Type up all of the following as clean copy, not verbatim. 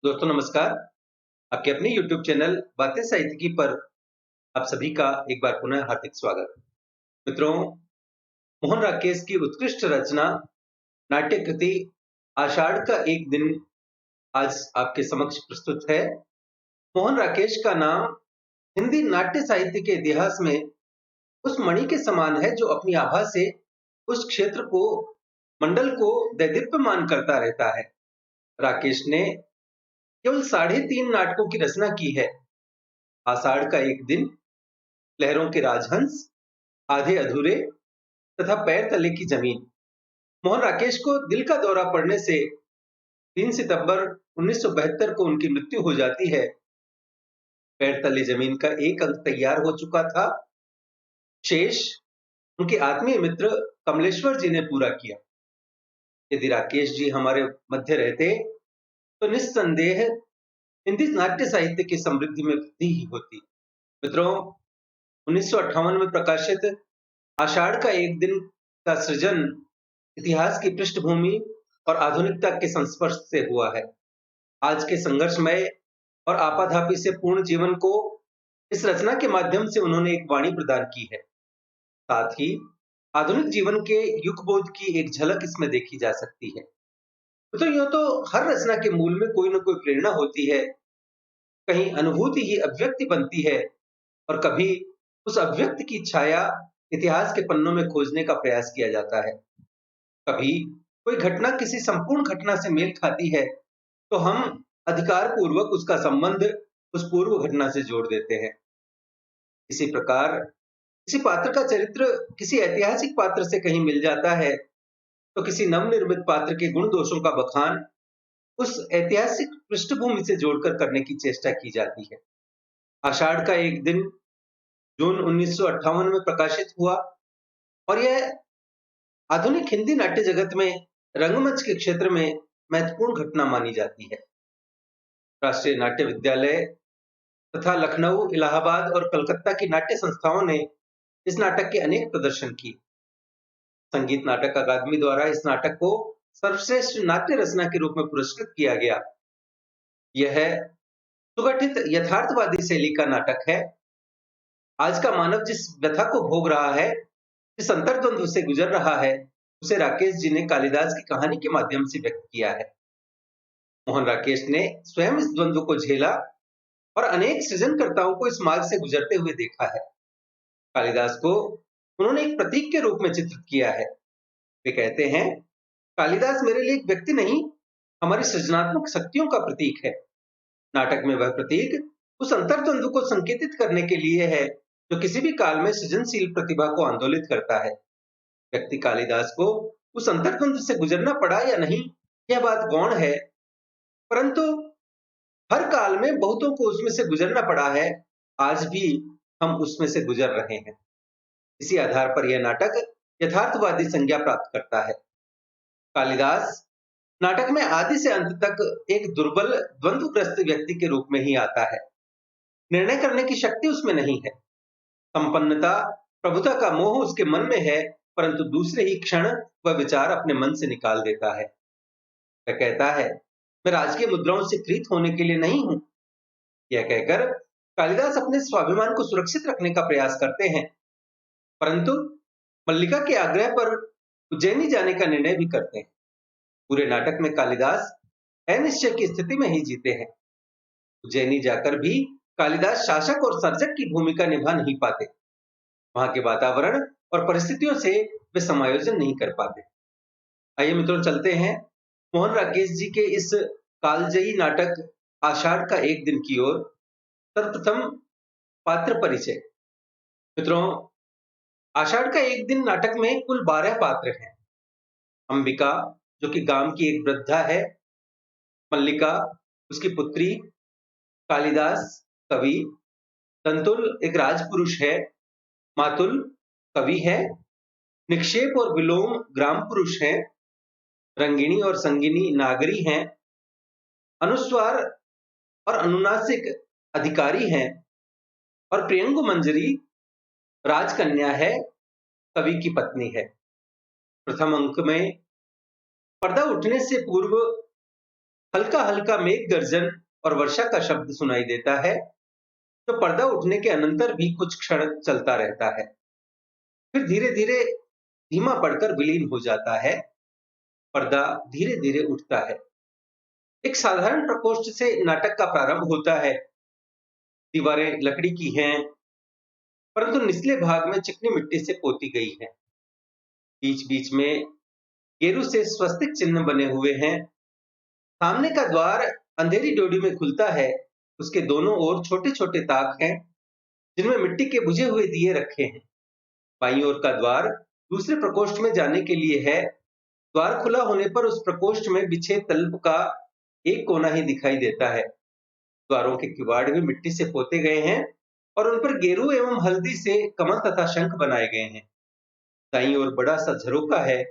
दोस्तों नमस्कार। आपके अपने YouTube चैनल बातें साहित्यिकी पर आप सभी का एक बार पुनः हार्दिक स्वागत। मित्रों, मोहन राकेश की उत्कृष्ट रचना नाट्य कृति आषाढ़ का एक दिन आज आपके समक्ष प्रस्तुत है। मोहन राकेश का नाम हिंदी नाट्य साहित्य के इतिहास में उस मणि के समान है जो अपनी आभा से उस क्षेत्र को मंडल को दैदीप्यमान करता रहता है। राकेश ने केवल 3.5 नाटकों की रचना की है। आषाढ़ का एक दिन, लहरों के राजहंस, आधे अधूरे तथा पैर तले की जमीन। मोहन राकेश को दिल का दौरा पड़ने से 3 सितंबर 1972 को उनकी मृत्यु हो जाती है। पैर तले जमीन का एक अंक तैयार हो चुका था। शेष उनके आत्मीय मित्र कमलेश्वर जी ने पूरा किया। यदि राकेश जी हमारे मध्य रहते तो निस्संदेह हिंदी नाट्य साहित्य की समृद्धि में वृद्धि ही होती। मित्रों, 1958 में प्रकाशित आषाढ़ का एक दिन का सृजन इतिहास की पृष्ठभूमि और आधुनिकता के संस्पर्श से हुआ है। आज के संघर्षमय और आपाधापी से पूर्ण जीवन को इस रचना के माध्यम से उन्होंने एक वाणी प्रदान की है। साथ ही आधुनिक जीवन के युगबोध की एक झलक इसमें देखी जा सकती है। तो यूं तो हर रचना के मूल में कोई न कोई प्रेरणा होती है, कहीं अनुभूति ही अभिव्यक्ति बनती है और कभी उस अभिव्यक्ति की छाया इतिहास के पन्नों में खोजने का प्रयास किया जाता है। कभी कोई घटना किसी संपूर्ण घटना से मेल खाती है तो हम अधिकार पूर्वक उसका संबंध उस पूर्व घटना से जोड़ देते हैं। इसी प्रकार किसी पात्र का चरित्र किसी ऐतिहासिक पात्र से कहीं मिल जाता है तो किसी नवनिर्मित पात्र के गुण दोषों का बखान उस ऐतिहासिक पृष्ठभूमि से जोड़कर करने की चेष्टा की जाती है। आषाढ़ का एक दिन जून 1958 में प्रकाशित हुआ और यह आधुनिक हिंदी नाट्य जगत में रंगमंच के क्षेत्र में महत्वपूर्ण घटना मानी जाती है। राष्ट्रीय नाट्य विद्यालय तथा लखनऊ, इलाहाबाद और कलकत्ता की नाट्य संस्थाओं ने इस नाटक के अनेक प्रदर्शन किए। संगीत नाटक अकादमी द्वारा इस नाटक को सर्वश्रेष्ठ नाट्य रचना के रूप में पुरस्कृत किया गया। यह सुगठित यथार्थवादी शैली का नाटक है। आज का मानव जिस व्यथा को भोग रहा है, जिस अंतर्द्वंद से गुजर रहा है, उसे राकेश जी ने कालिदास की कहानी के माध्यम से व्यक्त किया है। मोहन राकेश ने स्वयं इस द्वंद्व को झेला और अनेक सृजनकर्ताओं को इस मार्ग से गुजरते हुए देखा है। कालिदास को उन्होंने एक प्रतीक के रूप में चित्रित किया है। वे कहते हैं, कालिदास मेरे लिए एक व्यक्ति नहीं, हमारी सृजनात्मक शक्तियों का प्रतीक है। नाटक में वह प्रतीक उस अंतर्द्वंद को संकेतित करने के लिए है जो किसी भी काल में सृजनशील प्रतिभा को आंदोलित करता है। व्यक्ति कालिदास को उस अंतर्द्वंद से गुजरना पड़ा या नहीं, यह बात गौण है, परंतु हर काल में बहुतों को उसमें से गुजरना पड़ा है। आज भी हम उसमें से गुजर रहे हैं। इसी आधार पर यह नाटक यथार्थवादी संज्ञा प्राप्त करता है। कालिदास नाटक में आदि से अंत तक एक दुर्बल द्वंद्वग्रस्त व्यक्ति के रूप में ही आता है। निर्णय करने की शक्ति उसमें नहीं है। संपन्नता, प्रभुता का मोह उसके मन में है, परंतु दूसरे ही क्षण वह विचार अपने मन से निकाल देता है। वह कहता है, मैं राजकीय मुद्राओं से प्रीत होने के लिए नहीं हूं। यह कहकर कालिदास अपने स्वाभिमान को सुरक्षित रखने का प्रयास करते हैं, परंतु मल्लिका के आग्रह पर उज्जैनी जाने का निर्णय भी करते हैं। पूरे नाटक में कालिदास अनिश्चय की स्थिति में ही जीते हैं। उज्जैनी जाकर भी कालिदास शासक और सर्जक की भूमिका निभा नहीं पाते। वहां के वातावरण और परिस्थितियों से वे समायोजन नहीं कर पाते। आइए मित्रों, चलते हैं मोहन राकेश जी के इस कालजयी नाटक आषाढ़ का एक दिन की ओर। सर्वप्रथम पात्र परिचय। मित्रों, आषाढ़ का एक दिन नाटक में कुल 12 पात्र हैं। अंबिका, जो कि गांव की एक वृद्धा है, मल्लिका उसकी पुत्री, कालिदास कवि, तंतुल एक राजपुरुष है, मातुल कवि है, निक्षेप और विलोम ग्राम पुरुष हैं, रंगिणी और संगिनी नागरी हैं, अनुस्वार और अनुनासिक अधिकारी हैं और प्रियंगु मंजरी राजकन्या है, कवि की पत्नी है। प्रथम अंक में पर्दा उठने से पूर्व हल्का हल्का मेघ गर्जन और वर्षा का शब्द सुनाई देता है, जो पर्दा उठने के अनंतर भी कुछ क्षण चलता रहता है, फिर धीरे धीरे धीमा पड़कर विलीन हो जाता है। पर्दा धीरे धीरे उठता है। एक साधारण प्रकोष्ठ से नाटक का प्रारंभ होता है। दीवारें लकड़ी की हैं, परंतु निचले भाग में चिकनी मिट्टी से पोती गई हैं। बीच बीच में गेरू से स्वस्तिक चिन्ह बने हुए हैं। सामने का द्वार अंधेरी डोडी में खुलता है। उसके दोनों ओर छोटे छोटे ताक हैं, जिनमें मिट्टी के बुझे हुए दिए रखे हैं। बाईं ओर का द्वार दूसरे प्रकोष्ठ में जाने के लिए है। द्वार खुला होने पर उस प्रकोष्ठ में बिछे तल्प का एक कोना ही दिखाई देता है। द्वारों के किवाड़ भी मिट्टी से पोते गए हैं और उन पर गेरू एवं हल्दी से कमल तथा शंख बनाए गए हैं। दाईं ओर बड़ा सा झरोका है,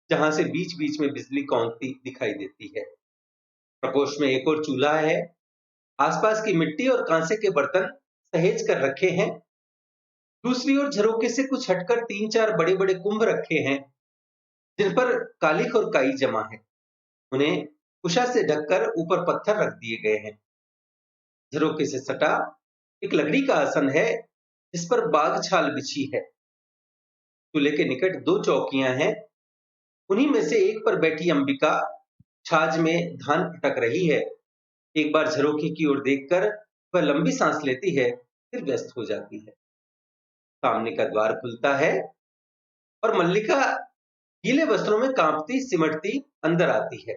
जहां से बीच बीच में बिजली कौंधती दिखाई देती है। प्रकोष्ठ में एक और चूल्हा है। आसपास की मिट्टी और कांसे के बर्तन सहेज कर रखे हैं। दूसरी ओर झरोके से कुछ हटकर 3-4 बड़े बड़े कुंभ रखे हैं, जिन पर कालिख और काई जमा है। उन्हें कुशा से ढककर ऊपर पत्थर रख दिए गए हैं। झरोके से सटा एक लकड़ी का आसन है, जिस पर बाघ छाल बिछी है। चूल्हे के निकट 2 चौकियां हैं। उन्हीं में से एक पर बैठी अंबिका छाछ में धान फटक रही है। एक बार झरोखे की ओर देखकर वह लंबी सांस लेती है, फिर व्यस्त हो जाती है। सामने का द्वार खुलता है और मल्लिका गीले वस्त्रों में कांपती सिमटती अंदर आती है।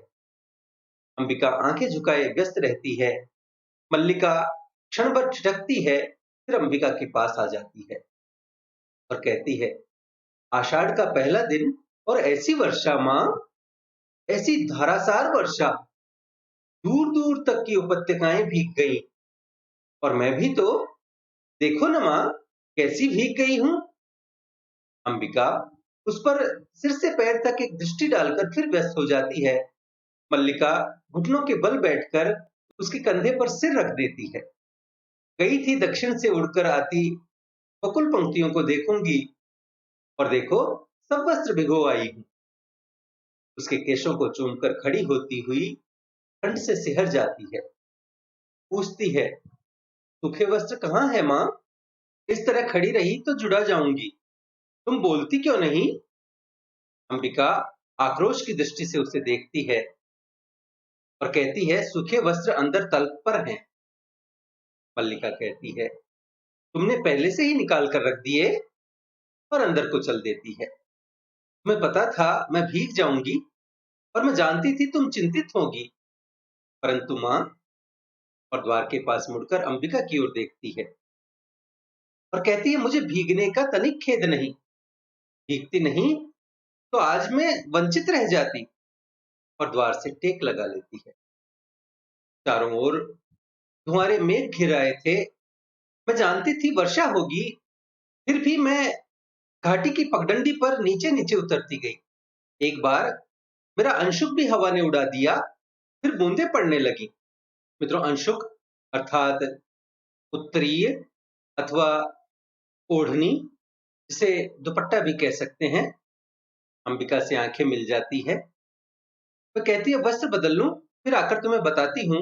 अंबिका आंखें झुकाए व्यस्त रहती है। मल्लिका क्षण भर ठिठकती है, फिर अंबिका के पास आ जाती है और कहती है, आषाढ़ का पहला दिन और ऐसी वर्षा माँ, ऐसी धारासार वर्षा, दूर दूर तक की उपत्यकाएं भीग गई। और मैं भी तो, देखो न माँ, कैसी भीग गई हूं। अंबिका उस पर सिर से पैर तक एक दृष्टि डालकर फिर व्यस्त हो जाती है। मल्लिका घुटनों के बल बैठकर उसके कंधे पर सिर रख देती है। गई थी दक्षिण से उड़कर आती बकुल पंक्तियों को देखूंगी, और देखो सब वस्त्र भिगो आई हूं। उसके केशों को चूमकर खड़ी होती हुई ठंड से सिहर जाती है। पूछती है, सूखे वस्त्र कहाँ है माँ? इस तरह खड़ी रही तो जुड़ा जाऊंगी। तुम बोलती क्यों नहीं? अंबिका आक्रोश की दृष्टि से उसे देखती है और कहती है, सूखे वस्त्र अंदर तल्प पर हैं। मल्लिका कहती है, तुमने पहले से ही निकाल कर रख दिए, और अंदर को चल देती है। तुम्हें पता था मैं भीग जाऊंगी, और मैं जानती थी तुम चिंतित होगी, परंतु मां, और द्वार के पास मुड़कर अंबिका की ओर देखती है और कहती है, मुझे भीगने का तनिक खेद नहीं। भीगती नहीं तो आज मैं वंचित रह जाती। और द्वार से टेक लगा लेती है। चारों ओर धुआंरे मेघ घिर आए थे। मैं जानती थी वर्षा होगी, फिर भी मैं घाटी की पगडंडी पर नीचे नीचे उतरती गई। एक बार मेरा अंशुक भी हवा ने उड़ा दिया, फिर बूंदें पड़ने लगी। मित्रों, अंशुक अर्थात उत्तरीय अथवा ओढ़नी, जिसे दुपट्टा भी कह सकते हैं। अंबिका से आंखें मिल जाती है। वह कहती है, वस्त्र बदल लूं, फिर आकर तुम्हें बताती हूँ।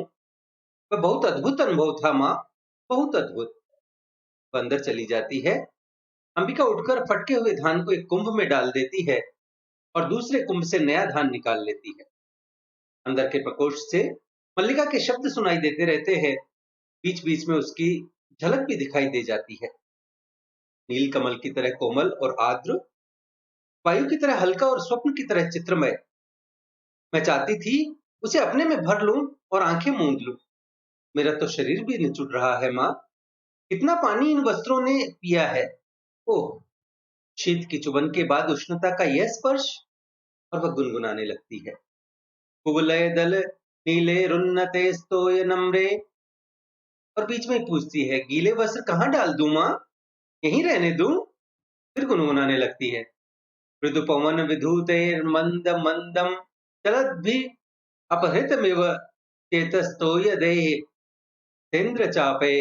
वह बहुत अद्भुत अनुभव था माँ, बहुत अद्भुत। वह अंदर चली जाती है। अंबिका उठकर फटके हुए धान को एक कुंभ में डाल देती है और दूसरे कुंभ से नया धान निकाल लेती है। अंदर के प्रकोष्ठ से मल्लिका के शब्द सुनाई देते रहते हैं। बीच बीच में उसकी झलक भी दिखाई दे जाती है। नील कमल की तरह कोमल और आर्द्र, वायु की तरह हल्का और स्वप्न की तरह चित्रमय। मैं चाहती थी उसे अपने में भर लूं और आंखें मूंद लूं। मेरा तो शरीर भी निचुड़ रहा है माँ। कितना पानी इन वस्त्रों ने पिया है। ओह, शीत की चुभन के बाद उष्णता का यह स्पर्श। और वह गुनगुनाने लगती है, कुवलय दल नीले रुन्नते स्तोय नम्रे। और बीच में पूछती है, गीले वस्त्र कहाँ डाल दूं माँ? यहीं रहने दूं? फिर गुनगुनाने लगती है, मृदु पवन विधूते मंद मंदम चलत भी अपहृतमिव चेतस्तोय देह तेन्द्र चापे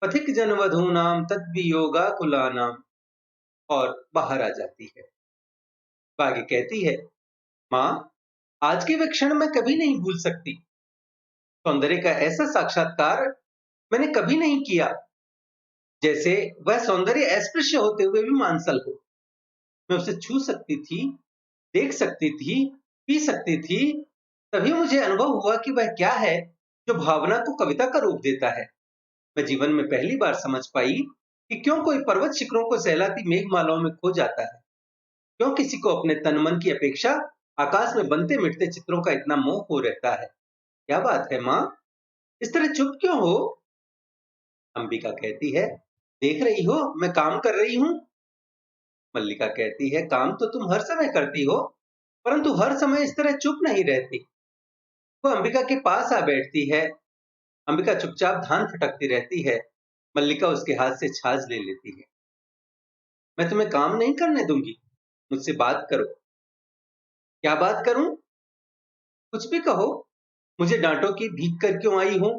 पथिक जनवधूनाम तद्वियोगा कुलानाम। और बाहर आ जाती है। आगे कहती है, माँ, आज के वे क्षण मैं कभी नहीं भूल सकती। सौंदर्य का ऐसा साक्षात्कार मैंने कभी नहीं किया, जैसे वह सौंदर्य अस्पृश्य होते हुए भी मांसल हो। मैं उसे छू सकती थी, देख सकती थी, पी सकती थी। तभी मुझे अनुभव हुआ कि वह क्या है जो भावना को कविता का रूप देता है। मैं जीवन में पहली बार समझ पाई कि क्यों कोई पर्वत शिखरों को सहलाती मेघमालाओं में खो जाता है, क्यों किसी को अपने तन मन की अपेक्षा आकाश में बनते मिटते चित्रों का इतना मोह हो रहता है। क्या बात है माँ, इस तरह चुप क्यों हो? अंबिका कहती है, देख रही हो मैं काम कर रही हूँ। मल्लिका कहती है, काम तो तुम हर समय करती हो, परंतु हर समय इस तरह चुप नहीं रहती। वो अंबिका के पास आ बैठती है। अंबिका चुपचाप धान फटकती रहती है। मल्लिका उसके हाथ से छाछ ले लेती है। मैं तुम्हें काम नहीं करने दूंगी, मुझसे बात करो। क्या बात करूं? कुछ भी कहो। मुझे डांटो कि भीग कर क्यों आई हो,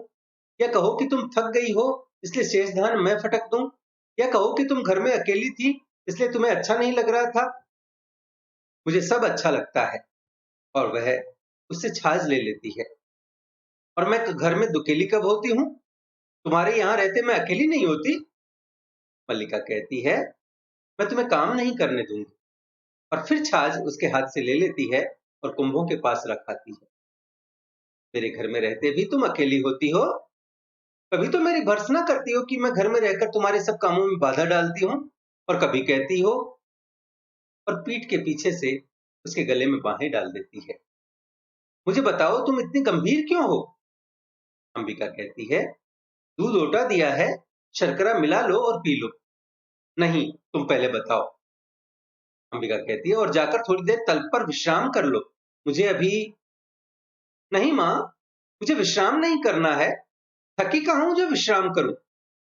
या कहो कि तुम थक गई हो इसलिए शेष धान मैं फटक दूं, या कहो कि तुम घर में अकेली थी इसलिए तुम्हें अच्छा नहीं लग रहा था। मुझे सब अच्छा लगता है। और वह उससे छाछ ले लेती है। और मैं घर में दुकेली कब होती हूँ? तुम्हारे यहाँ रहते मैं अकेली नहीं होती। मल्लिका कहती है, मैं तुम्हें काम नहीं करने दूंगी। और फिर छाछ उसके हाथ से ले लेती है और कुंभों के पास रख आती है। मेरे घर में रहते भी तुम अकेली होती हो। कभी तो मेरी भर्त्सना करती हो कि मैं घर में रहकर तुम्हारे सब कामों में बाधा डालती हूँ, और कभी कहती हो, और पीठ के पीछे से उसके गले में बाहें डाल देती है। मुझे बताओ तुम इतनी गंभीर क्यों हो? अंबिका कहती है, दूध ओटा दिया है, शर्करा मिला लो और पी लो। नहीं, तुम पहले बताओ। अंबिका कहती है, और जाकर थोड़ी देर तल पर विश्राम कर लो। मुझे अभी नहीं माँ, मुझे विश्राम नहीं करना है। थकी कहाँ हूं जो विश्राम करूं?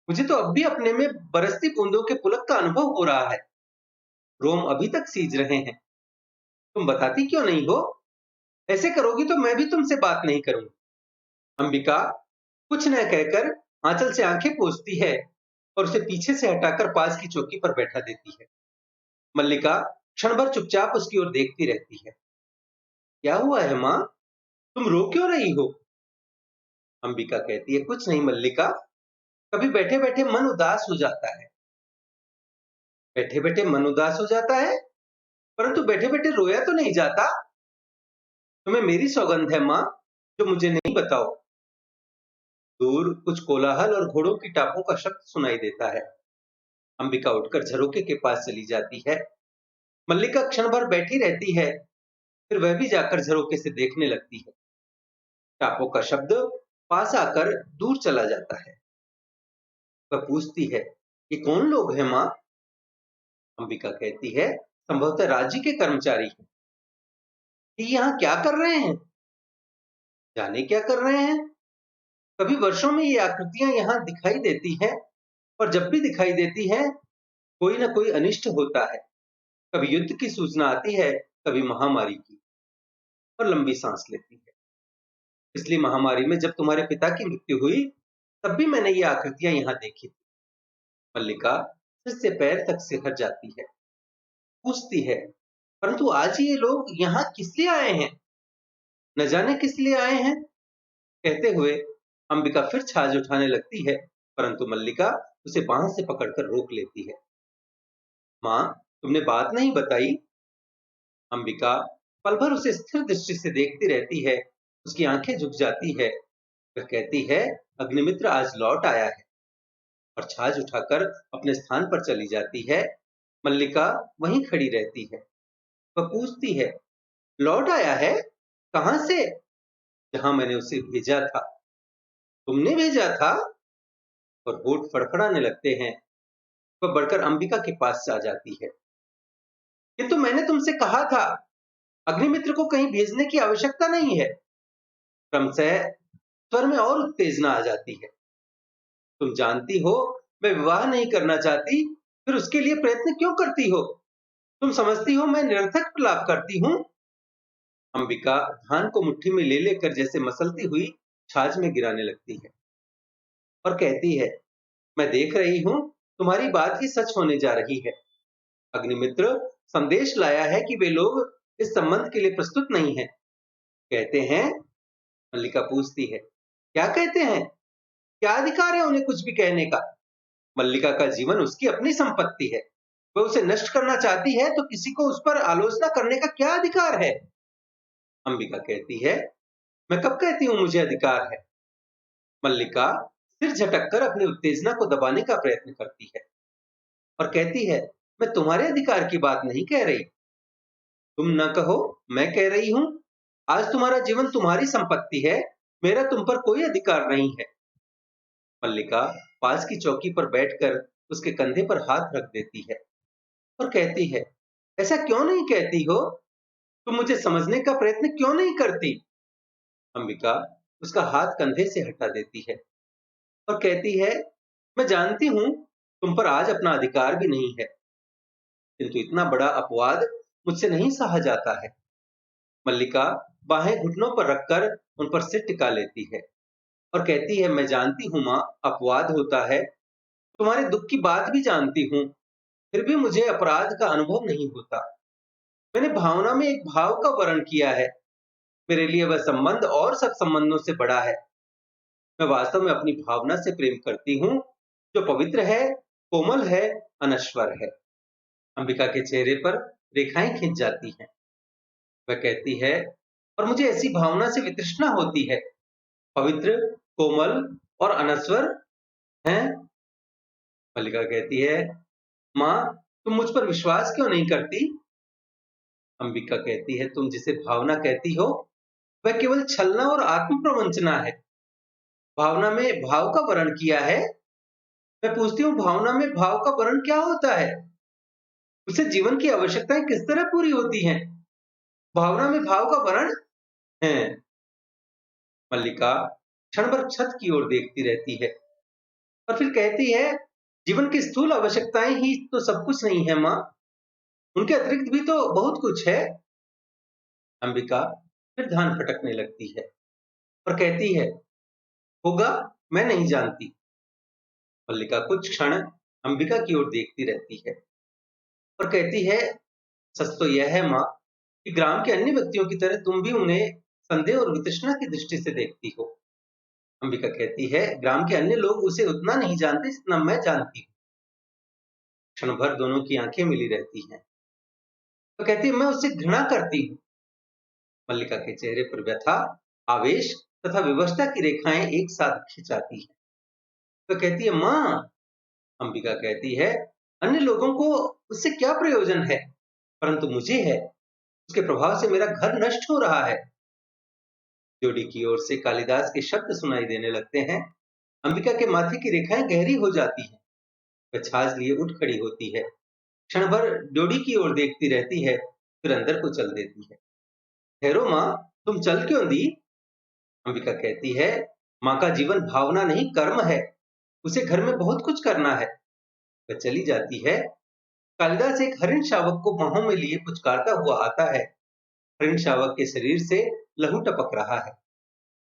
मुझे तो अब भी अपने में बरसती बूंदों के पुलक का अनुभव हो रहा है। रोम अभी तक सीज रहे हैं। तुम बताती क्यों नहीं हो? ऐसे करोगी तो मैं भी तुमसे बात नहीं करूंगी। अंबिका कुछ न कहकर आंचल से आंखें पोंछती है और उसे पीछे से हटाकर पास की चौकी पर बैठा देती है। मल्लिका क्षण भर चुपचाप उसकी ओर देखती रहती है। क्या हुआ है माँ, तुम रो क्यों रही हो? अंबिका कहती है, कुछ नहीं मल्लिका, कभी बैठे बैठे मन उदास हो जाता है। बैठे बैठे मन उदास हो जाता है, परंतु बैठे बैठे रोया तो नहीं जाता। तुम्हें मेरी सौगंध है माँ, जो मुझे नहीं बताओ। दूर कुछ कोलाहल और घोड़ों की टापों का शब्द सुनाई देता है। अंबिका उठकर झरोके के पास चली जाती है। मल्लिका क्षण भर बैठी रहती है, फिर वह भी जाकर झरोके से देखने लगती है। टापों का शब्द पास आकर दूर चला जाता है। वह पूछती है, ये कौन लोग हैं माँ? अंबिका कहती है, संभवतः राज्य के कर्मचारी हैं। ये यहाँ क्या कर रहे हैं? जाने क्या कर रहे हैं। कभी वर्षों में ये आकृतियां यहाँ दिखाई देती हैं, और जब भी दिखाई देती हैं, कोई ना कोई अनिष्ट होता है। कभी युद्ध की सूचना आती है, कभी महामारी की। और लंबी सांस लेती है। पिछली महामारी में जब तुम्हारे पिता की मृत्यु हुई, तब भी मैंने ये आकृतियां यहाँ देखी थी। मल्लिका सिर से पैर तक सिहर जाती है। पूछती है, परंतु आज ये लोग यहाँ किस लिए आए हैं? न जाने किस लिए आए हैं। कहते हुए अंबिका फिर छाछ उठाने लगती है, परंतु मल्लिका उसे बांह से पकड़कर रोक लेती है। माँ, तुमने बात नहीं बताई। अंबिका पल भर उसे स्थिर दृष्टि से देखती रहती है। उसकी आंखें झुक जाती है। वह कहती है, अग्निमित्र आज लौट आया है। और छाछ उठाकर अपने स्थान पर चली जाती है। मल्लिका वहीं खड़ी रहती है। वह पूछती है, लौट आया है? कहां से? जहां मैंने उसे भेजा था। तुमने भेजा था? और होठ फड़फड़ाने लगते हैं। वह बढ़कर अंबिका के पास आ जाती है। किंतु मैंने तुमसे कहा था, अग्निमित्र को कहीं भेजने की आवश्यकता नहीं है। क्रमशः स्वर में और उत्तेजना आ जाती है। तुम जानती हो मैं विवाह नहीं करना चाहती, फिर उसके लिए प्रयत्न क्यों करती हो? तुम समझती हो मैं निरर्थक प्रलाप करती हूँ? अंबिका धान को मुट्ठी में ले लेकर जैसे मसलती हुई छाछ में गिराने लगती है और कहती है, मैं देख रही हूँ तुम्हारी बात ही सच होने जा रही है। अग्निमित्र संदेश लाया है कि वे लोग इस संबंध के लिए प्रस्तुत नहीं है। कहते हैं। मल्लिका पूछती है, क्या कहते हैं? क्या अधिकार है उन्हें कुछ भी कहने का? मल्लिका का जीवन उसकी अपनी संपत्ति है। वह उसे नष्ट करना चाहती है तो किसी को उस पर आलोचना करने का क्या अधिकार है? अंबिका कहती है, मैं कब कहती हूँ मुझे अधिकार है? मल्लिका सिर झटककर अपनी उत्तेजना को दबाने का प्रयत्न करती है और कहती है, मैं तुम्हारे अधिकार की बात नहीं कह रही। तुम न कहो, मैं कह रही हूं। आज तुम्हारा जीवन तुम्हारी संपत्ति है, मेरा तुम पर कोई अधिकार नहीं है। मल्लिका पास की चौकी पर बैठकर उसके कंधे पर हाथ रख देती है और कहती है, ऐसा क्यों नहीं कहती हो? तुम मुझे समझने का प्रयत्न क्यों नहीं करती? अंबिका उसका हाथ कंधे से हटा देती है और कहती है, मैं जानती हूं तुम पर आज अपना अधिकार भी नहीं है, किंतु इतना बड़ा अपवाद मुझसे नहीं सहा जाता है। मल्लिका बाहें घुटनों पर रखकर उन पर सिर टिका लेती है और कहती है, मैं जानती हूँ माँ, अपवाद होता है, तुम्हारे दुख की बात भी जानती हूँ, फिर भी मुझे अपराध का अनुभव नहीं होता। मैंने भावना में एक भाव का वर्ण किया है, मेरे लिए वह संबंध और सब संबंधों से बड़ा है। मैं वास्तव में अपनी भावना से प्रेम करती हूँ, जो पवित्र है, कोमल है, अनश्वर है। अंबिका के चेहरे पर रेखाएं खिंच जाती हैं। वह कहती है, और मुझे ऐसी भावना से वितृष्णा होती है, पवित्र, कोमल और अनश्वर हैं। मल्लिका कहती है, माँ, तुम मुझ पर विश्वास क्यों नहीं करती? अंबिका कहती है, तुम जिसे भावना कहती हो वह केवल छलना और आत्म प्रवंचना है। भावना में भाव का वर्ण किया है। मैं पूछती हूँ, भावना में भाव का वर्ण क्या होता है? उसे जीवन की आवश्यकताएं किस तरह पूरी होती हैं? भावना में भाव का वर्ण है। मल्लिका क्षण भर छत की ओर देखती रहती है और फिर कहती है, जीवन की स्थूल आवश्यकताएं ही तो सब कुछ नहीं है माँ, उनके अतिरिक्त भी तो बहुत कुछ है। अंबिका फिर ध्यान भटकने लगती है और कहती है, होगा, मैं नहीं जानती। मल्लिका कुछ क्षण अंबिका की ओर देखती रहती है और कहती है, सच तो यह है माँ कि ग्राम के अन्य व्यक्तियों की तरह तुम भी उन्हें संदेह और वितृष्णा की दृष्टि से देखती हो। अंबिका कहती है, ग्राम के अन्य लोग उसे उतना नहीं जानते जितना मैं जानती हूँ। क्षण भर दोनों की आंखें मिली रहती हैं। तो कहती है, मैं उससे घृणा करती हूँ। मल्लिका के चेहरे पर व्यथा, आवेश तथा विवशता की रेखाएं एक साथ खिंचाती हैं। तो कहती है, माँ। अंबिका कहती है, अन्य लोगों को उससे क्या प्रयोजन है, परंतु मुझे है। उसके प्रभाव से मेरा घर नष्ट हो रहा है। जोड़ी की ओर से कालिदास के शब्द सुनाई देने लगते हैं। अंबिका के माथे की रेखाएं गहरी हो जाती हैं। वह छाछ लिए उठ खड़ी होती है, क्षण भर जोड़ी की ओर देखती रहती है, फिर अंदर को चल देती है। ठहरो माँ, तुम चल क्यों दी? अंबिका कहती है, माँ का जीवन भावना नहीं कर्म है, उसे घर में बहुत कुछ करना है। वह चली जाती है। कालिदास एक हरिण शावक को बाहों में लिए पुचकारता हुआ आता है। हरिण शावक के शरीर से लहू टपक रहा है।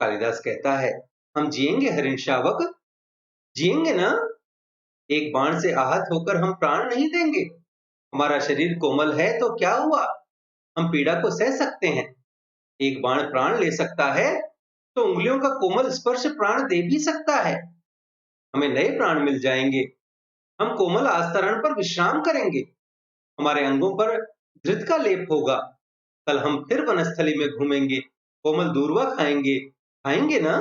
कालिदास कहता है, हम जिएंगे हरिण शावक, जिएंगे ना? एक बाण से आहत होकर हम प्राण नहीं देंगे। हमारा शरीर कोमल है तो क्या हुआ, हम पीड़ा को सह सकते हैं। एक बाण प्राण ले सकता है तो उंगलियों का कोमल स्पर्श प्राण दे भी सकता है। हमें नए प्राण मिल जाएंगे। हम कोमल आस्तरण पर विश्राम करेंगे। हमारे अंगों पर धृत का लेप होगा। कल हम फिर वनस्थली में घूमेंगे, कोमल दूर्वा खाएंगे। खाएंगे ना?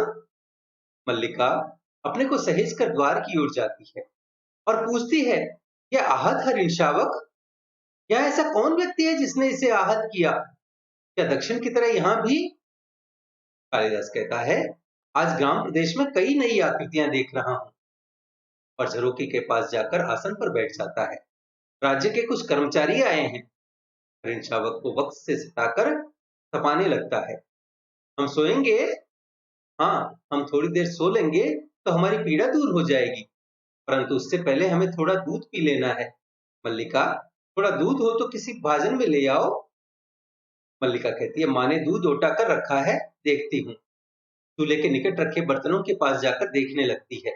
मल्लिका अपने को सहेज कर द्वार की ओर जाती है और पूछती है, यह आहत हरिण शावक, यहाँ ऐसा कौन व्यक्ति है जिसने इसे आहत किया? क्या दक्षिण की तरह यहाँ भी? कालिदास कहता है, आज ग्राम प्रदेश में कई नई आकृतियां देख रहा हूँ। और झरोखे के पास जाकर आसन पर बैठ जाता है। राज्य के कुछ कर्मचारी आए हैं। हरिण शावक को वक्त से सताकर तपाने लगता है। हम सोएंगे? हाँ, हम थोड़ी देर सो लेंगे तो हमारी पीड़ा दूर हो जाएगी, परंतु उससे पहले हमें थोड़ा दूध पी लेना है। मल्लिका, थोड़ा दूध हो तो किसी भाजन में ले आओ। मल्लिका कहती है, माँ ने दूध ओटा कर रखा है, देखती हूँ। चूल्हे के निकट रखे बर्तनों के पास जाकर देखने लगती है।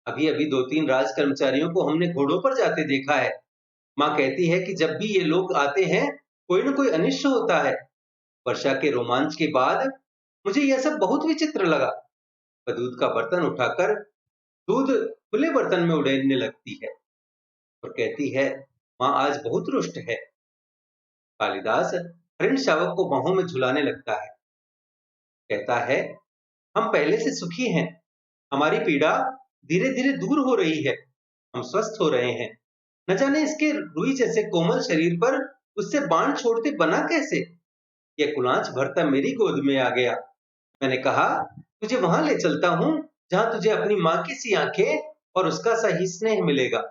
अभी अभी 2-3 राज कर्मचारियों को हमने घोड़ों पर जाते देखा है। माँ कहती है कि जब भी ये लोग आते हैं, कोई न कोई अनिष्ट होता है। वर्षा के रोमांच के बाद मुझे यह सब बहुत विचित्र लगा। वह दूध का बर्तन उठाकर दूध खुले बर्तन में उड़ेलने लगती है और कहती है, माँ आज बहुत रुष्ट है। कालिदास हरिण शावक को बाहों में झुलाने लगता है। कहता है, हम पहले से सुखी हैं, हमारी पीड़ा धीरे धीरे दूर हो रही है, हम स्वस्थ हो रहे हैं। न जाने इसके रुई जैसे कोमल शरीर पर उससे बाण छोड़ते बना कैसे। यह कुलांच भरता मेरी गोद में आ गया। मैंने कहा, तुझे वहां ले चलता हूँ जहां तुझे अपनी माँ की सी आंखें और उसका सा ही स्नेह मिलेगा।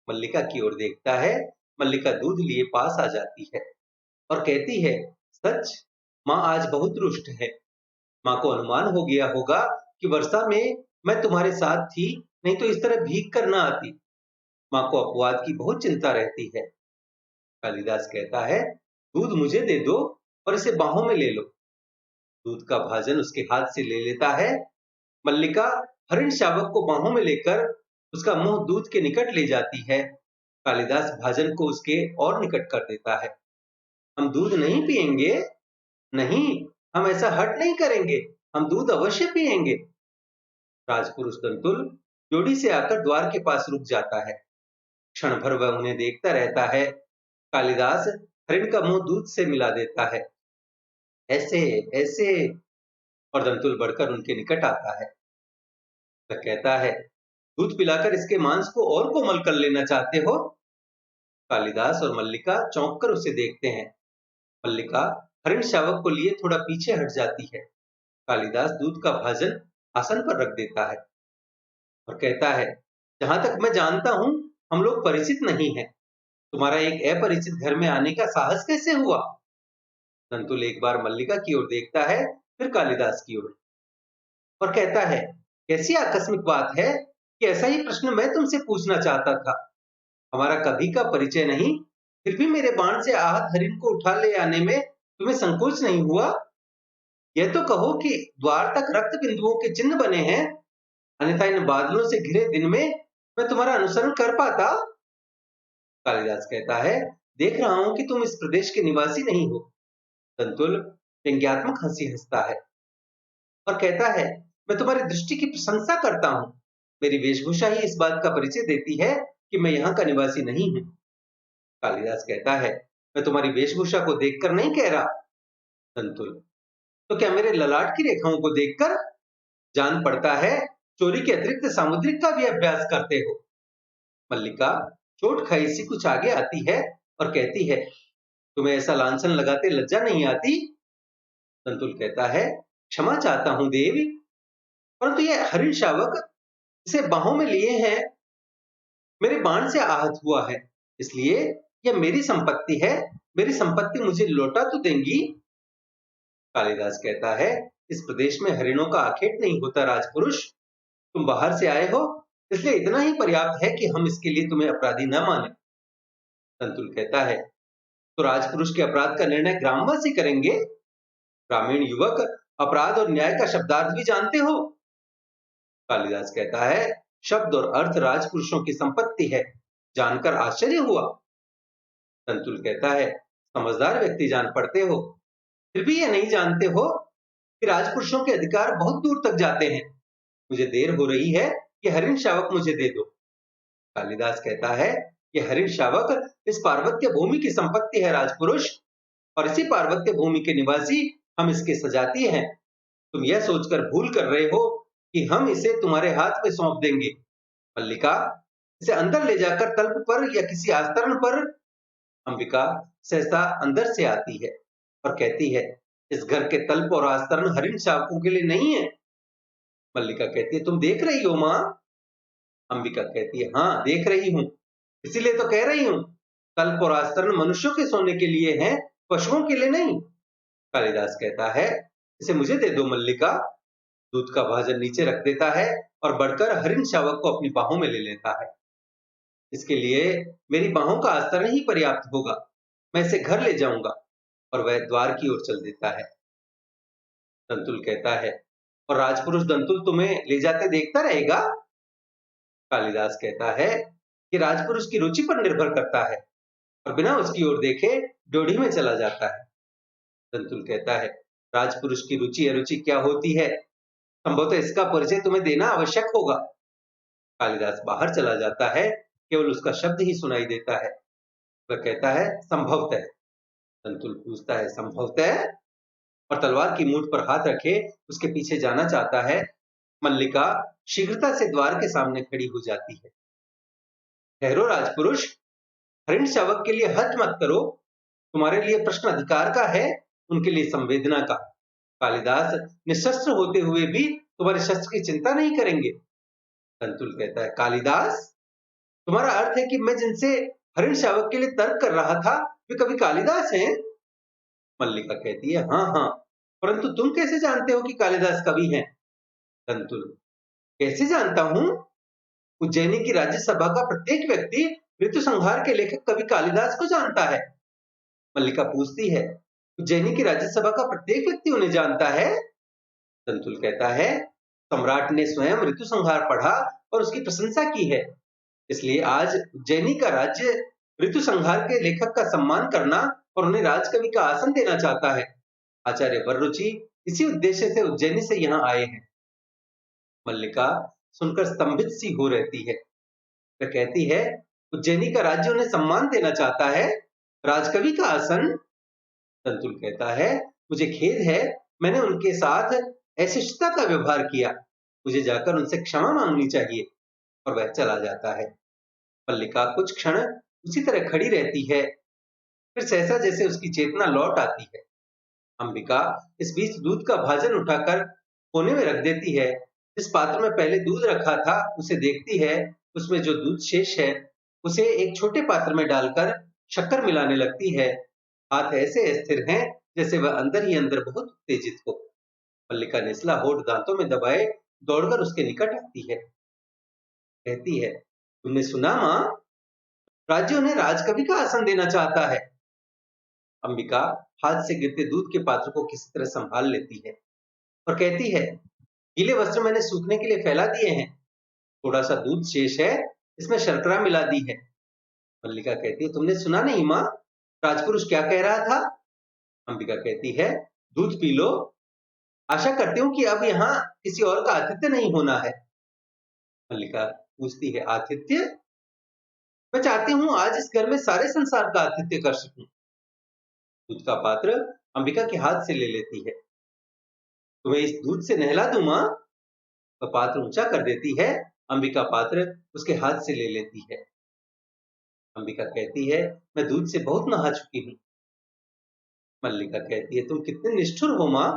मल्लिका की ओर देखता है। मल्लिका दूध लिए पास आ जाती है और कहती है, सच, माँ आज बहुत रुष्ट है। माँ को अनुमान हो गया होगा कि वर्षा में मैं तुम्हारे साथ थी, नहीं तो इस तरह भीग कर न आती। माँ को अपवाद की बहुत चिंता रहती है। कालिदास कहता है, दूध मुझे दे दो और इसे बाहों में ले लो। दूध का भाजन उसके हाथ से ले लेता है। मल्लिका हरिण शावक को बाहों में लेकर उसका मुंह दूध के निकट ले जाती है। कालिदास भाजन को उसके और निकट कर देता है। हम दूध नहीं पिएंगे, नहीं, हम ऐसा हट नहीं करेंगे, हम दूध अवश्य पिएंगे। राजपुरुष दंतुल जोड़ी से आकर द्वार के पास रुक जाता है। क्षण भर वह उन्हें देखता रहता है। कालिदास हरिण का मुंह दूध से मिला देता है। ऐसे ऐसे, और दंतुल बढ़कर उनके निकट आता है। वह कहता है, दूध पिलाकर इसके मांस को और कोमल कर लेना चाहते हो। कालिदास और मल्लिका चौंक कर उसे देखते हैं। मल्लिका हरिण शावक को लिए थोड़ा पीछे हट जाती है। कालिदास दूध का भाजन आसन पर रख देता है और कहता है, जहां तक मैं जानता हूं, हम लोग परिचित नहीं हैं। तुम्हारा एक अपरिचित घर में आने का साहस कैसे हुआ। दंतुल एक बार मल्लिका की ओर देखता है, फिर कालिदास की ओर, और कहता है, कैसी आकस्मिक बात है कि ऐसा ही प्रश्न मैं तुमसे पूछना चाहता था। हमारा कभी का परिचय नहीं, फिर भी मेरे बाण से आहत हरिण को उठा ले आने में तुम्हें संकोच नहीं हुआ। यह तो कहो कि द्वार तक रक्त बिंदुओं के चिन्ह बने हैं, अन्यथा इन बादलों से घिरे दिन में मैं तुम्हारा अनुसरण कर पाता। कालिदास कहता है, देख रहा हूं कि तुम इस प्रदेश के निवासी नहीं हो। दंतुल व्यंग्यात्मक हंसी हंसता है और कहता है, मैं तुम्हारी दृष्टि की प्रशंसा करता हूं। मेरी वेशभूषा ही इस बात का परिचय देती है कि मैं यहाँ का निवासी नहीं हूँ। कालिदास कहता है, मैं तुम्हारी वेशभूषा को देखकर नहीं कह रहा। दंतुल, तो क्या मेरे ललाट की रेखाओं को देखकर? जान पड़ता है चोरी के अतिरिक्त सामुद्रिक का भी अभ्यास करते हो। मल्लिका चोट खाई सी कुछ आगे आती है और कहती है, तुम्हें ऐसा लांछन लगाते लज्जा नहीं आती। दंतुल कहता है, क्षमा चाहता हूं देवी, परंतु यह हरिण शावक इसे बाहों में लिए हैं, मेरे बाण से आहत हुआ है, इसलिए यह मेरी संपत्ति है। मेरी संपत्ति मुझे लौटा तो देंगी। कालिदास कहता है, इस प्रदेश में हरिणों का आखेट नहीं होता राजपुरुष। तुम बाहर से आए हो, इसलिए इतना ही पर्याप्त है कि हम इसके लिए तुम्हें अपराधी न माने। दंतुल कहता है, तो राजपुरुष के अपराध का निर्णय ग्रामवासी करेंगे। ग्रामीण युवक अपराध और न्याय का शब्दार्थ भी जानते हो। कालिदास कहता है, शब्द और अर्थ राजपुरुषों की संपत्ति है, जानकर आश्चर्य हुआ। दंतुल कहता है, समझदार व्यक्ति जान पड़ते हो, फिर भी यह नहीं जानते हो कि राजपुरुषों के अधिकार बहुत दूर तक जाते हैं। मुझे देर हो रही है, ये हरिण शावक मुझे दे दो। कालिदास कहता है, ये हरिण शावक इस पार्वत्य भूमि की संपत्ति है राजपुरुष, और इसी पार्वत्य भूमि के निवासी हम इसके सजाती हैं। तुम यह सोचकर भूल कर रहे हो कि हम इसे तुम्हारे हाथ में सौंप देंगे। मल्लिका, इसे अंदर ले जाकर तल्प पर या किसी आस्तरण पर। अंबिका सहसा अंदर से आती है और कहती है, इस घर के तल्प और आस्तरण हरिण शावकों के लिए नहीं है। मल्लिका कहती है, तुम देख रही हो माँ। अंबिका कहती है, हाँ देख रही हूँ, इसीलिए तो कह रही हूँ, तल्प और आस्तरण मनुष्यों के सोने के लिए हैं, पशुओं के लिए नहीं। कालिदास कहता है, इसे मुझे दे दो मल्लिका। दूध का भाजन नीचे रख देता है और बढ़कर हरिण शावक को अपनी बाहों में ले लेता है। इसके लिए मेरी बाहों का आस्तरण ही पर्याप्त होगा। मैं इसे घर ले जाऊंगा। और वह द्वार की ओर चल देता है। दंतुल कहता है, और राजपुरुष दंतुल तुम्हें ले जाते देखता रहेगा। कालिदास कहता है कि राजपुरुष की रुचि पर निर्भर करता है, और बिना उसकी ओर देखे ड्योढ़ी में चला जाता है। दंतुल कहता है, राजपुरुष की रुचि अरुचि क्या होती है, संभवतः इसका परिचय तुम्हें देना आवश्यक होगा। कालिदास बाहर चला जाता है, केवल उसका शब्द ही सुनाई देता है। वह कहता है संभवतः। संतुल पूछता है संभवतः, और तलवार की मूठ पर हाथ रखे उसके पीछे जाना चाहता है। मल्लिका शीघ्रता से द्वार के सामने खड़ी हो जाती है। ठहरो राजपुरुष, हरिण शावक के लिए हठ मत करो। तुम्हारे लिए प्रश्न अधिकार का है, उनके लिए संवेदना का। कालिदास निशस्त्र होते हुए भी तुम्हारे शस्त्र की चिंता नहीं करेंगे। संतुल कहता है कालिदास, तुम्हारा अर्थ है कि मैं जिनसे हरिण शावक के लिए तर्क कर रहा था वे कभी कालिदास हैं? मल्लिका कहती है हाँ हाँ, परंतु तुम कैसे जानते हो कि कालिदास कवि हैं? संतुल, कैसे जानता हूं? उज्जैनी की राज्यसभा का प्रत्येक व्यक्ति ऋतु संहार के लेखक कवि कालिदास को जानता है। मल्लिका पूछती है उज्जैनी की राज्यसभा का प्रत्येक व्यक्ति उन्हें जानता है? संतुल कहता है सम्राट ने स्वयं ऋतु संहार पढ़ा और उसकी प्रशंसा की है, इसलिए आज उज्जैनी का राज्य ऋतु संहार के लेखक का सम्मान करना और उन्हें राजकवि का आसन देना चाहता है। आचार्य वररुचि इसी उद्देश्य से उज्जैनी से यहाँ आए हैं। मल्लिका सुनकर स्तंभित सी हो रहती है। वह कहती है उज्जैनी का राज्य उन्हें सम्मान देना चाहता है, राजकवि का आसन? संतुल कहता है मुझे खेद है, मैंने उनके साथ अशिष्टता का व्यवहार किया, मुझे जाकर उनसे क्षमा मांगनी चाहिए। और वह चला जाता है। मल्लिका कुछ क्षण उसी तरह खड़ी रहती है, फिर सहसा जैसे उसकी चेतना लौट आती है। अंबिका इस बीच दूध का भाजन उठाकर कोने में रख देती है। जिस पात्र में पहले दूध रखा था उसे देखती है, उसमें जो दूध शेष है उसे एक छोटे पात्र में डालकर शक्कर मिलाने लगती है। हाथ ऐसे स्थिर हैं जैसे वह अंदर ही अंदर बहुत उत्तेजित हो। मल्लिका निचला होठ दांतों में दबाए दौड़कर उसके निकट आती है। कहती है तुमने सुना मां, राज्य उन्हें राजकवि का आसन देना चाहता है। अंबिका हाथ से गिरते दूध के पात्र को किसी तरह संभाल लेती है और कहती है गीले वस्त्र मैंने सूखने के लिए फैला दिए हैं, थोड़ा सा दूध शेष है, इसमें शर्करा मिला दी है। मल्लिका कहती है तुमने सुना नहीं मां, राजपुरुष क्या कह रहा था? अंबिका कहती है दूध पी लो, आशा करती हूँ कि अब यहाँ किसी और का आतिथ्य नहीं होना है। मल्लिका पूछती है आतिथ्य? मैं चाहती हूँ आज इस घर में सारे संसार का आतिथ्य कर सकूं। दूध का पात्र अंबिका के हाथ से ले लेती है। तुम्हें इस दूध से नहला दूं मां? वह पात्र ऊंचा कर देती है। अंबिका पात्र उसके हाथ से ले लेती है। अंबिका कहती है मैं दूध से बहुत नहा चुकी हूँ। मल्लिका कहती है तुम कितने निष्ठुर हो मां,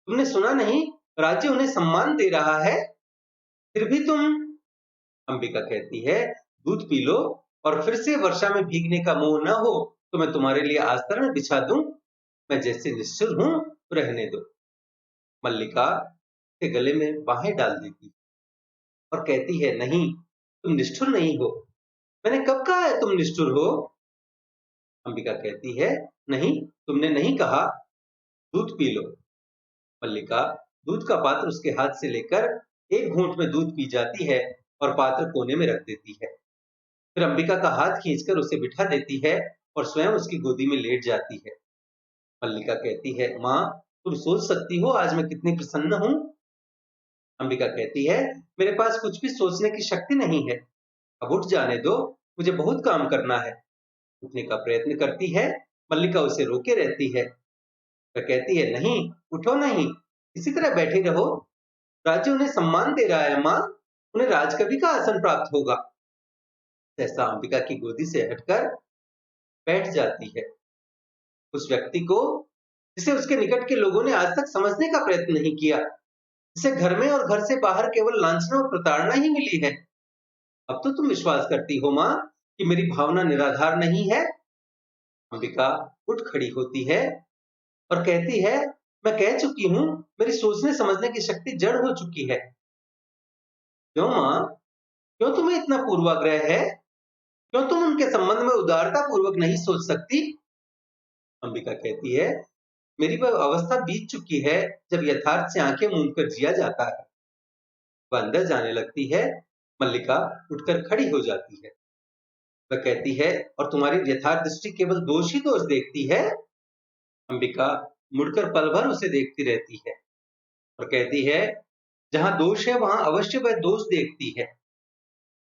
तुमने सुना नहीं राज्य उन्हें सम्मान दे रहा है, फिर भी तुम? अंबिका कहती है दूध पी लो और फिर से वर्षा में भीगने का मोह न हो तो मैं तुम्हारे लिए आस्तरण बिछा दूं, मैं जैसे निश्चल हूं रहने दो। मल्लिका के गले में बाहें डाल देती और कहती है नहीं, तुम निष्ठुर नहीं हो, मैंने कब कहा है तुम निष्ठुर हो? अंबिका कहती है नहीं, तुमने नहीं कहा, दूध पी लो। मल्लिका दूध का पात्र उसके हाथ से लेकर एक घूंट में दूध पी जाती है और पात्र कोने में रख देती है। फिर अंबिका का हाथ खींचकर उसे बिठा देती है और स्वयं उसकी गोदी में लेट जाती है। मल्लिका कहती है मां, तुम सोच सकती हो आज मैं कितनी प्रसन्न हूं? अंबिका कहती है मेरे पास कुछ भी सोचने की शक्ति नहीं है, अब उठ जाने दो, मुझे बहुत काम करना है। उठने का प्रयत्न करती है, मल्लिका उसे रोके रहती है। वह कहती है नहीं, उठो नहीं, इसी तरह बैठे रहो, राज्य उन्हें सम्मान दे रहा है मां, उन्हें राजकवि का आसन प्राप्त होगा। सहसा अंबिका की गोदी से हटकर बैठ जाती है। उस व्यक्ति को जिसे उसके निकट के लोगों ने आज तक समझने का प्रयत्न नहीं किया, जिसे घर में और घर से बाहर केवल लांछना और प्रताड़ना ही मिली है, अब तो तुम विश्वास करती हो मां कि मेरी भावना निराधार नहीं है? अंबिका उठ खड़ी होती है और कहती है मैं कह चुकी हूं, मेरी सोचने समझने की शक्ति जड़ हो चुकी है। क्यों मां, क्यों तुम्हें इतना पूर्वाग्रह है? क्यों तुम उनके संबंध में उदारता पूर्वक नहीं सोच सकती? अंबिका कहती है मेरी वह अवस्था बीत चुकी है जब यथार्थ से आंखें मूंद कर जिया जाता है। वह अंदर जाने लगती है। मल्लिका उठकर खड़ी हो जाती है। वह कहती है और तुम्हारी यथार्थ दृष्टि केवल दोष ही दोष देखती है? अंबिका मुड़कर पल भर उसे देखती रहती है और कहती है जहां दोष है वहां अवश्य वह दोष देखती है।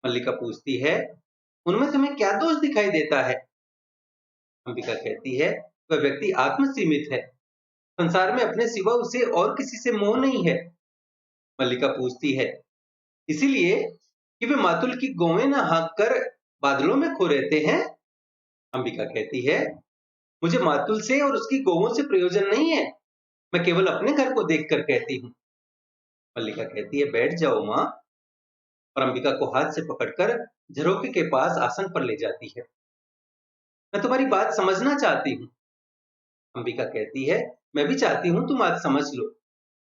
मल्लिका पूछती है, उनमें तुम्हें क्या दोष दिखाई देता है? अंबिका कहती है, वह व्यक्ति आत्मसीमित है। संसार में अपने सिवा उसे और किसी से मोह नहीं है। मल्लिका पूछती है, इसीलिए कि वे मातुल की गौवें न हाँक कर बादलों में खो रहते हैं? अंबिका कहती है, मुझे मातुल से और उसकी गौवों से प्रयोजन नहीं है। मैं केवल अपने घर को देखकर कहती हूँ। मल्लिका कहती है, बैठ जाओ माँ। और अंबिका को हाथ से पकड़कर झरोखे के पास आसन पर ले जाती है। मैं तुम्हारी बात समझना चाहती हूँ। अंबिका कहती है, मैं भी चाहती हूँ तुम आज समझ लो।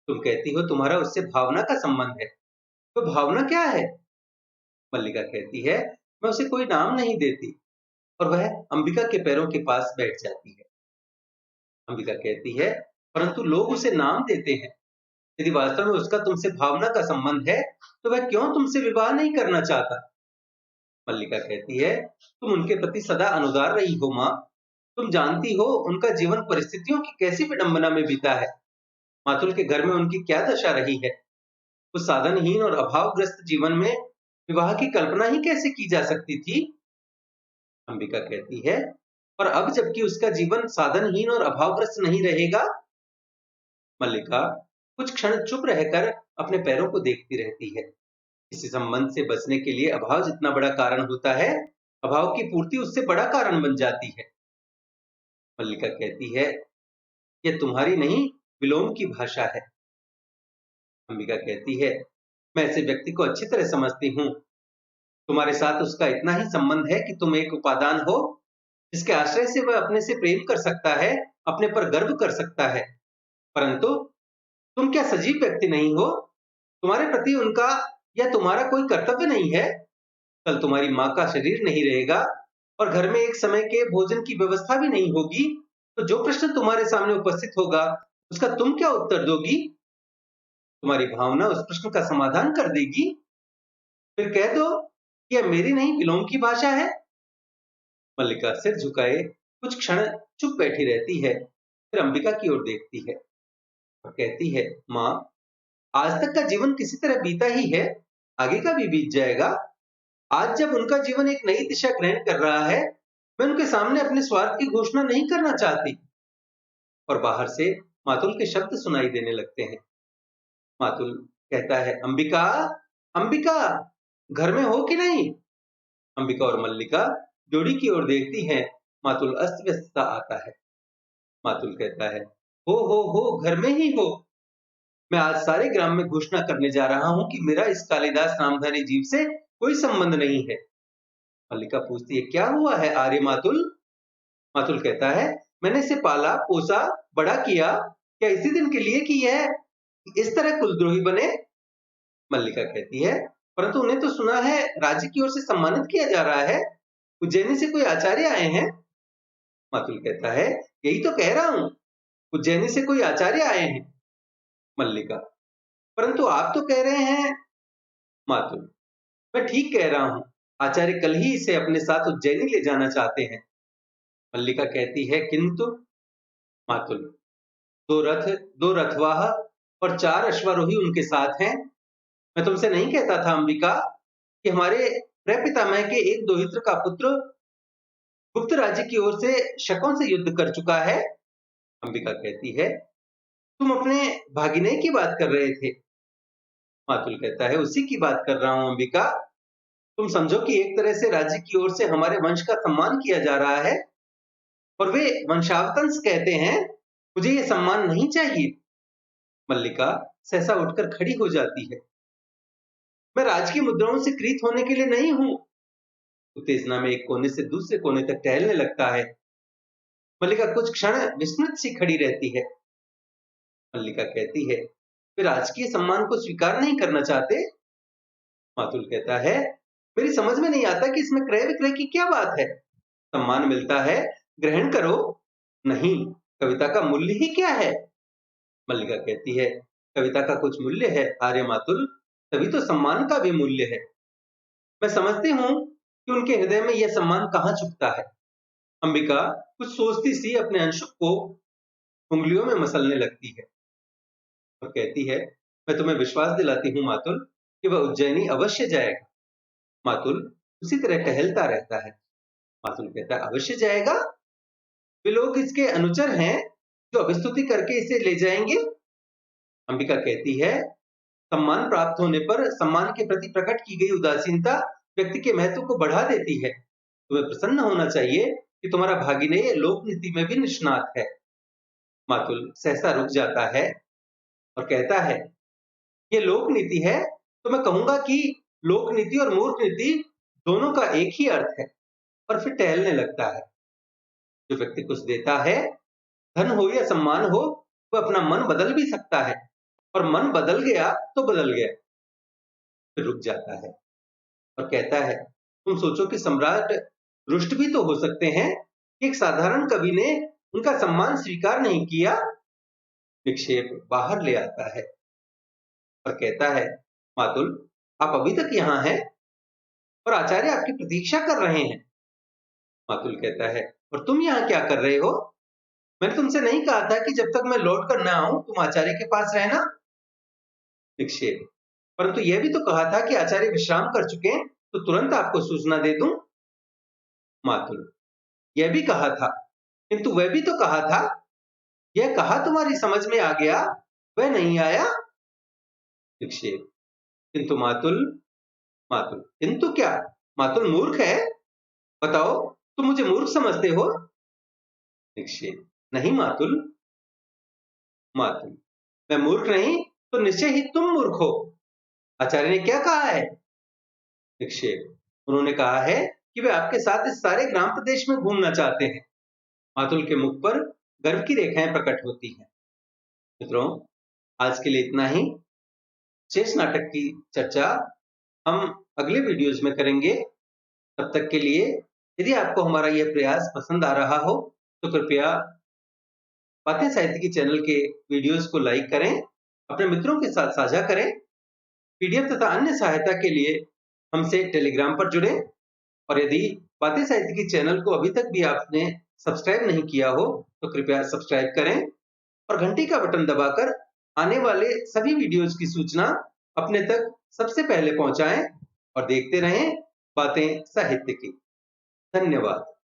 तुम कहती हो तुम्हारा उससे भावना का संबंध है, तो भावना क्या है? मल्लिका कहती है, मैं उसे कोई नाम नहीं देती। और वह अंबिका के पैरों के पास बैठ जाती है। अंबिका कहती है, परंतु लोग उसे नाम देते हैं। यदि वास्तव में उसका तुमसे भावना का संबंध है, तो वह क्यों तुमसे विवाह नहीं करना चाहता? मल्लिका कहती है, तुम उनके प्रति सदा अनुदार रही हो माँ। तुम जानती हो उनका जीवन परिस्थितियों की कैसी विडंबना में बीता है। मातुल के घर में उनकी क्या दशा रही है। उस साधनहीन और अभावग्रस्त जीवन में विवाह की कल्पना ही कैसे की जा सकती थी? अंबिका कहती है, और अब जबकि उसका जीवन साधनहीन और अभावग्रस्त नहीं रहेगा? मल्लिका कुछ क्षण चुप रहकर अपने पैरों को देखती रहती है। किसी संबंध से बचने के लिए अभाव जितना बड़ा कारण होता है, अभाव की पूर्ति उससे बड़ा कारण बन जाती है। मल्लिका कहती है, यह तुम्हारी नहीं, विलोम की भाषा है। अंबिका कहती है, मैं ऐसे व्यक्ति को अच्छी तरह समझती हूँ। तुम्हारे साथ उसका इतना ही संबंध है कि तुम एक उपादान हो, जिसके आश्रय से वह अपने से प्रेम कर सकता है, अपने पर गर्व कर सकता है। परंतु तुम क्या सजीव व्यक्ति नहीं हो? तुम्हारे प्रति उनका या तुम्हारा कोई कर्तव्य नहीं है? कल तुम्हारी माँ का शरीर नहीं रहेगा और घर में एक समय के भोजन की व्यवस्था भी नहीं होगी, तो जो प्रश्न तुम्हारे सामने उपस्थित होगा, उसका तुम क्या उत्तर दोगी? तुम्हारी भावना उस प्रश्न का समाधान कर देगी। फिर कह दो कि यह मेरी नहीं, विलोम की भाषा है। मल्लिका सिर झुकाए कुछ क्षण चुप बैठी रहती है, फिर अंबिका की ओर देखती है और कहती है, माँ, आज तक का जीवन किसी तरह बीता ही है, आगे का भी बीत जाएगा। आज जब उनका जीवन एक नई दिशा ग्रहण कर रहा है, मैं उनके सामने अपने स्वार्थ की घोषणा नहीं करना चाहती। और बाहर से मातुल के शब्द सुनाई देने लगते हैं। मातुल कहता है, अंबिका, अंबिका, घर में हो कि नहीं? अंबिका और मल्लिका जोड़ी की ओर देखती हैं। मातुल अस्त व्यस्त सा आता है। मातुल कहता है, हो, घर में ही हो। मैं आज सारे ग्राम में घोषणा करने जा रहा हूँ कि मेरा इस कालिदास नामधारी जीव से कोई संबंध नहीं है। मल्लिका पूछती है, क्या हुआ है आर्य मातुल? मातुल कहता है, मैंने इसे पाला पोसा बड़ा किया, क्या इसी दिन के लिए कि यह इस तरह कुलद्रोही बने? मल्लिका कहती है, परंतु उन्हें तो सुना है राज्य की ओर से सम्मानित किया जा रहा है। उज्जैनी से कोई आचार्य आए हैं। मातुल कहता है, यही तो कह रहा हूँ, उज्जैनी से कोई आचार्य आए हैं। मल्लिका, परंतु आप तो कह रहे हैं। मातुल, मैं ठीक कह रहा हूँ, आचार्य कल ही इसे अपने साथ उज्जैनी ले जाना चाहते हैं। मल्लिका कहती है, किंतु? मातुल, दो रथ, दो रथवाह और 4 अश्वारोही उनके साथ हैं। मैं तुमसे नहीं कहता था अंबिका कि हमारे प्रपितामह के एक दोहित्र का पुत्र गुप्त राज्य की ओर से शकों से युद्ध कर चुका है। अंबिका कहती है, तुम अपने भागिने की बात कर रहे थे। मातुल कहता है, उसी की बात कर रहा हूं अंबिका। तुम समझो कि एक तरह से राज्य की ओर से हमारे वंश का सम्मान किया जा रहा है और वे वंशावतंस कहते हैं। मुझे ये सम्मान नहीं चाहिए। मल्लिका सहसा उठकर खड़ी हो जाती है। मैं राजकीय मुद्राओं से कृत होने के लिए नहीं हूं। उत्तेजना में एक कोने से दूसरे कोने तक टहलने लगता है। मल्लिका कुछ क्षण विस्मृत सी खड़ी रहती है। मल्लिका कहती है, वे राजकीय सम्मान को स्वीकार नहीं करना चाहते। मातुल कहता है, मेरी समझ में नहीं आता कि इसमें क्रय विक्रय की क्या बात है। सम्मान मिलता है, ग्रहण करो। नहीं, कविता का मूल्य ही क्या है? मल्लिका कहती है, कविता का कुछ मूल्य है आर्य मातुल, तभी तो सम्मान का भी मूल्य है। मैं समझती हूँ कि उनके हृदय में यह सम्मान कहाँ छुपता है। अंबिका कुछ सोचती सी अपने अंशुक को उंगलियों में मसलने लगती है और कहती है, मैं तुम्हें विश्वास दिलाती हूँ मातुल कि वह उज्जैनी अवश्य जाएगा। मातुल उसी तरह टहलता रहता है। मातुल कहता है, अवश्य जाएगा? वे लोग इसके अनुचर हैं जो अभिस्तुति करके इसे ले जाएंगे। अंबिका कहती है, सम्मान प्राप्त होने पर सम्मान के प्रति प्रकट की गई उदासीनता व्यक्ति के महत्व को बढ़ा देती है। तुम्हें प्रसन्न होना चाहिए कि तुम्हारा भागिनेय लोक नीति में भी निष्णात है। मातुल सहसा रुक जाता है और कहता है, ये लोक नीति है तो मैं कहूंगा कि लोक नीति और मूर्ख नीति दोनों का एक ही अर्थ है। और फिर टहलने लगता है। जो व्यक्ति कुछ देता है, धन हो या सम्मान हो, वह अपना मन बदल भी सकता है, और मन बदल गया तो बदल गया। फिर रुक जाता है और कहता है, तुम सोचो कि सम्राट रुष्ट भी तो हो सकते हैं कि एक साधारण कवि ने उनका सम्मान स्वीकार नहीं किया। विक्षेप बाहर ले आता है और कहता है, मातुल आप अभी तक यहाँ हैं और आचार्य आपकी प्रतीक्षा कर रहे हैं। मातुल कहता है, और तुम यहाँ क्या कर रहे हो? मैंने तुमसे नहीं कहा था कि जब तक मैं लौट कर न आऊं तुम आचार्य के पास रहना? विक्षेप, परंतु यह भी तो कहा था कि आचार्य विश्राम कर चुके हैं तो तुरंत आपको सूचना दे दूं। मातुल, यह भी कहा था, किंतु वह भी तो कहा था। यह कहा तुम्हारी समझ में आ गया, वह नहीं आया। विक्षेप, किंतु मातुल। मातुल, किंतु क्या? मातुल मूर्ख है? बताओ, तुम मुझे मूर्ख समझते हो? विक्षेप, नहीं मातुल। मातुल, मैं मूर्ख नहीं तो निश्चय ही तुम मूर्ख हो। आचार्य ने क्या कहा है? विक्षेप, उन्होंने कहा है कि वे आपके साथ इस सारे ग्राम प्रदेश में घूमना चाहते हैं। मातुल के मुख पर गर्व की रेखाएं प्रकट होती हैं। मित्रों, आज के लिए इतना ही। शेष नाटक की चर्चा हम अगले वीडियोज में करेंगे। तब तक के लिए यदि आपको हमारा यह प्रयास पसंद आ रहा हो तो कृपया बातें साहित्य की चैनल के वीडियोज को लाइक करें, अपने मित्रों के साथ साझा करें। पीडीएफ तथा अन्य सहायता के लिए हमसे टेलीग्राम पर जुड़ें, और यदि बातें साहित्य की चैनल को अभी तक भी आपने सब्सक्राइब नहीं किया हो तो कृपया सब्सक्राइब करें और घंटी का बटन दबाकर आने वाले सभी वीडियोज की सूचना अपने तक सबसे पहले पहुंचाएं और देखते रहें बातें साहित्य की। धन्यवाद।